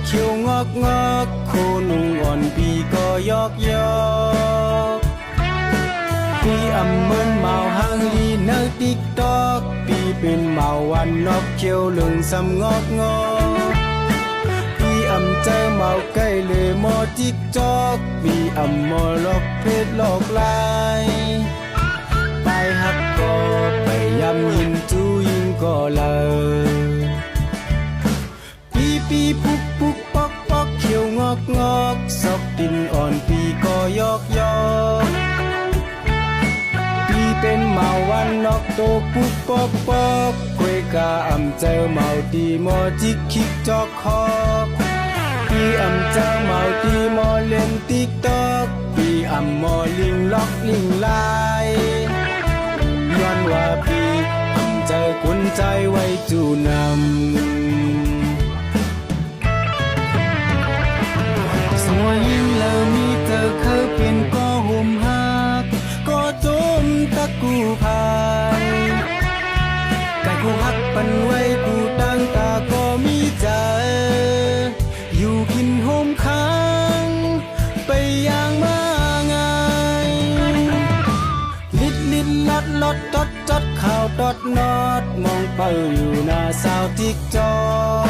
เขียวงอกงอกโคนุ่งอ่อนปีก็ยอกยอกปีอำเมินเมาหางลีเนอติ๊กตอกปีเป็นเมาวันนอกเขียวเหลืองซ้ำงอกงอกปีอำเจอเมาใกล้เลยมอติ๊กตอกปีอำมอลอกเพชรหลอกลายไปหักก็ไปยำยินจูยิงก็เลยปีปุกปุกปอกปอกเขียวงอกงอกซอกดินอ่อนปีก็ยอกยอกปีเป็นเมาวันนอกโตปุกปอกปอกควยกาอำเจอเมาตีมอจิกคิกจอกคอกปีอำเจอเมาตีมอเล่นติ๊กตอกปีอำมอลิงล็อกลิงลายย้อนว่าปีอำเจอกุนใจไว้จูนำสวยยิ่งแล้วมีเธอเคยเป็นก็ห่มหักก็จมตะกูพายกายกูหักปันไว้กูตั้งตาก็มีใจอยู่กินห่มค้างไปอย่างมาง่ายลิดลิดลัดลดตดจดข่าวตดนอดมองเป้าอยู่หน้าสาวทิกจอก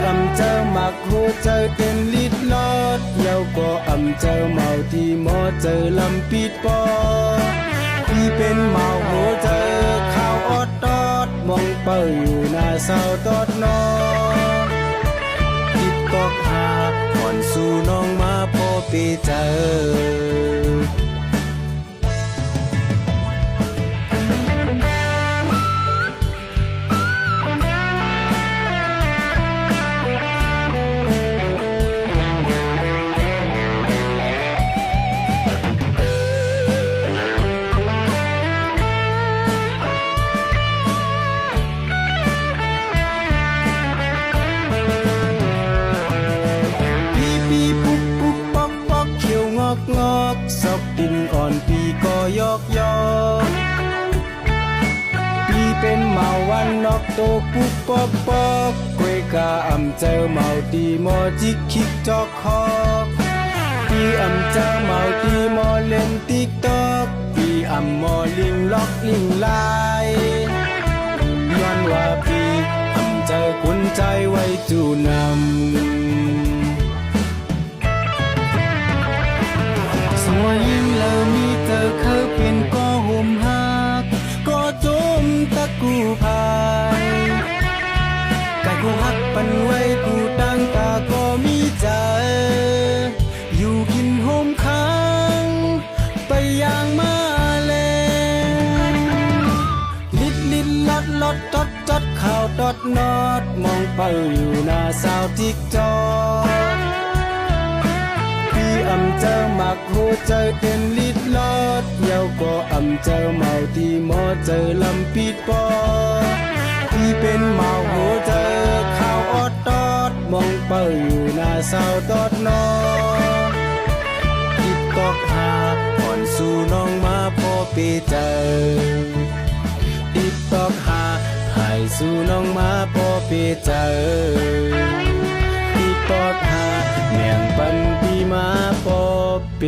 อำเจอหมักหัวใจเต็มลิดลอดเย้าก็อำเจอเมาที่หมอเจอลำปิดปอที่เป็นเมาหัวใจข่าวอดตอดมองเป้าอยู่หน้าเศร้าตอดนอติดตอกหาก่อนสู่น้องมาพอไปเจองอกซอกดินอ่อนปีก็ยอกยอกปีเป็นเมาวันนอกโตปุกปอกปอกควยกาอำเจอเมาตีมอจิกคิกจอกคอกปีอำเจอเมาตีมอเล่นติ๊กตอกปีอำมอลิงล็อกลิงลายย้อนว่าปีอำเจอกุนใจไว้จูนำสวยยิ่งแล้วมีเธอเคยเป็นก็ห่มหักก็จมตะกูพายกายกูหักปันไว้กูตั้งตาก็มีใจอยู่กินห่มค้างไปอย่างมาแลลิดลิดลัดลดตดจดข่าวตดนอดมองเป้าอยู่หน้าสาวทิกจอกอำเจอหมักหัวใจเต็มลิดลอดเย้าก็อำเจอเมาที่หมอเจอลำปิดปอที่เป็นเมาหัวใจข่าวอดตอดมองเป้าอยู่หน้าเศร้าตอดนอติดตอกหาก่อนสู่น้องมาพอไปเจอติดตอกหาให้สู่น้องมาพอไปเจอติดตอกหาเมียงปันปีมาพอเป